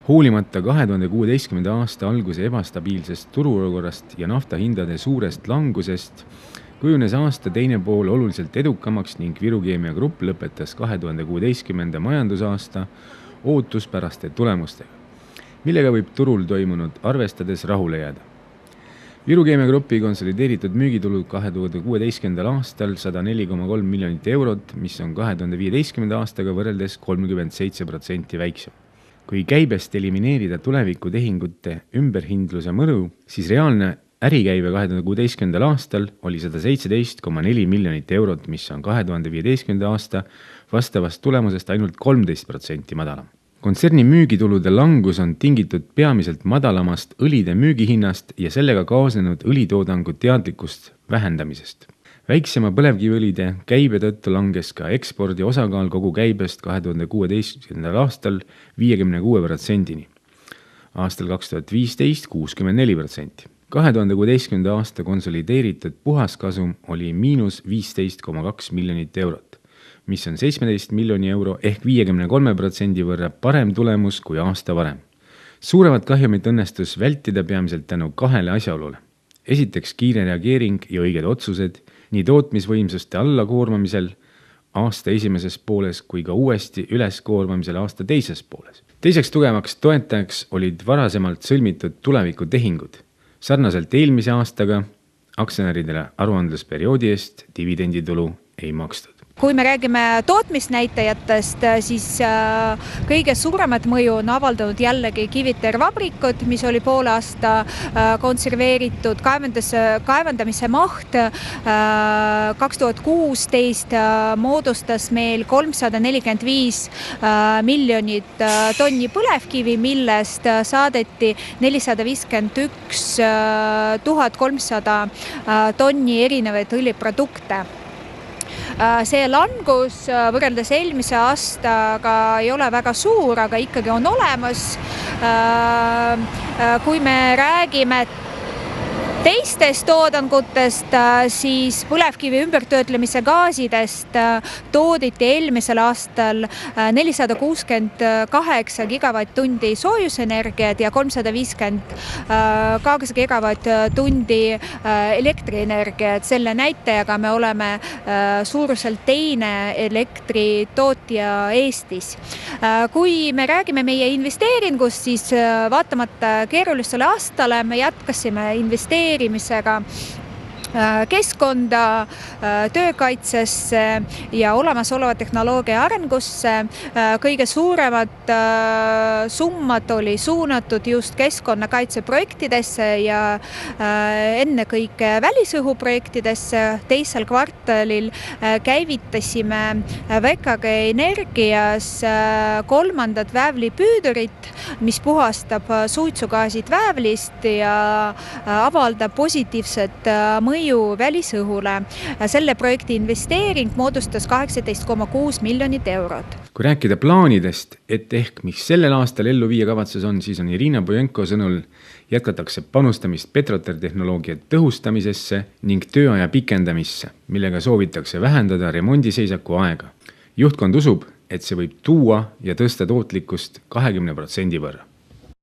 Hoolimata 2016. aasta alguse ebastabiilsest turuolukorrast ja naftahindade suurest langusest kujunes aasta teine pool oluliselt edukamaks ning Viru Keemia Grupp lõpetas 2016. majandusaasta ootuspäraste tulemustega, millega võib turul toimunud arvestades rahule jääda. Viru Keemia Grupi konsolideeritud müügitulu 2016. aastal 104,3 miljonit eurot, mis on 2015. aastaga võrreldes 37% väiksem. Kui käibest elimineerida tulevikutehingute ümberhindluse mõru, siis reaalne ärikäive 2016. aastal oli 117,4 miljonit eurot, mis on 2015. aasta vastavast tulemusest ainult 13% madalam. Kontserni müügitulude langus on tingitud peamiselt madalamast õlide müügihinnast ja sellega kaasnenud õlitoodangu teadlikust vähendamisest. Väiksema põlevkiviõlide käibe tõttu langes ka ekspordi osakaal kogu käibest 2016. aastal 56%-ni, aastal 2015 64%. 2016. aasta konsolideeritud puhaskasum oli miinus 15,2 miljonit eurot, mis on 17 miljoni euro ehk 53% võrra parem tulemus kui aasta varem. Suuremat kahjumit õnnestus vältida peamiselt tänu kahele asjaolule. Esiteks kiire reageering ja õiged otsused nii tootmisvõimsuste allakoormamisel aasta esimeses pooles kui ka uuesti üleskoormamisel aasta teises pooles. Teiseks tugevaks toetajaks olid varasemalt sõlmitud tulevikutehingud. Sarnaselt eelmise aastaga aktsionäridele aruandlusperioodi eest dividenditulu ei makstud. Kui me räägime tootmisnäitajatest, siis kõige suuremat mõju on avaldanud jällegi Kiviter vabrikud, mis oli poole aasta konserveeritud kaevandamise maht. 2016 moodustas meil 345 miljonit tonni põlevkivi, millest saadeti 451 300 tonni erinevaid õliprodukte. See langus võrreldes eelmise aastaga ei ole väga suur, aga ikkagi on olemas. Kui me räägime teistest toodangutest, siis põlevkivi ümbertöötlemise gaasidest tooditi eelmisel aastal 468 gigavatt-tundi soojusenergiat ja 352 gigavatt-tundi elektrienergiat. Selle näitajaga me oleme suuruselt teine elektritootja Eestis. Kui me räägime meie investeeringust, siis vaatamata keerulisele aastale me jätkasime investeerimisega keskkonda, töökaitsesse ja olemasoleva tehnoloogia arengusse. Kõige suuremad summad oli suunatud just keskkonnakaitseprojektidesse ja ennekõike välisõhuprojektidesse. Teisel kvartalil käivitasime VKG Energias 3. väävlipüüdurit, mis puhastab suitsugaasid väävlist ja avaldab positiivset mõju välisõhule. Selle projekti investeering moodustas 18,6 miljonit eurot. Kui rääkida plaanidest, et ehk mis sellel aastal ellu viia kavatsus on, siis on Irina Bojenko sõnul jätkatakse panustamist Petroter-tehnoloogia tõhustamisesse ning tööaja pikendamisse, millega soovitakse vähendada remondiseisaku aega. Juhtkond usub, et see võib tuua ja tõsta tootlikkust 20% võrra.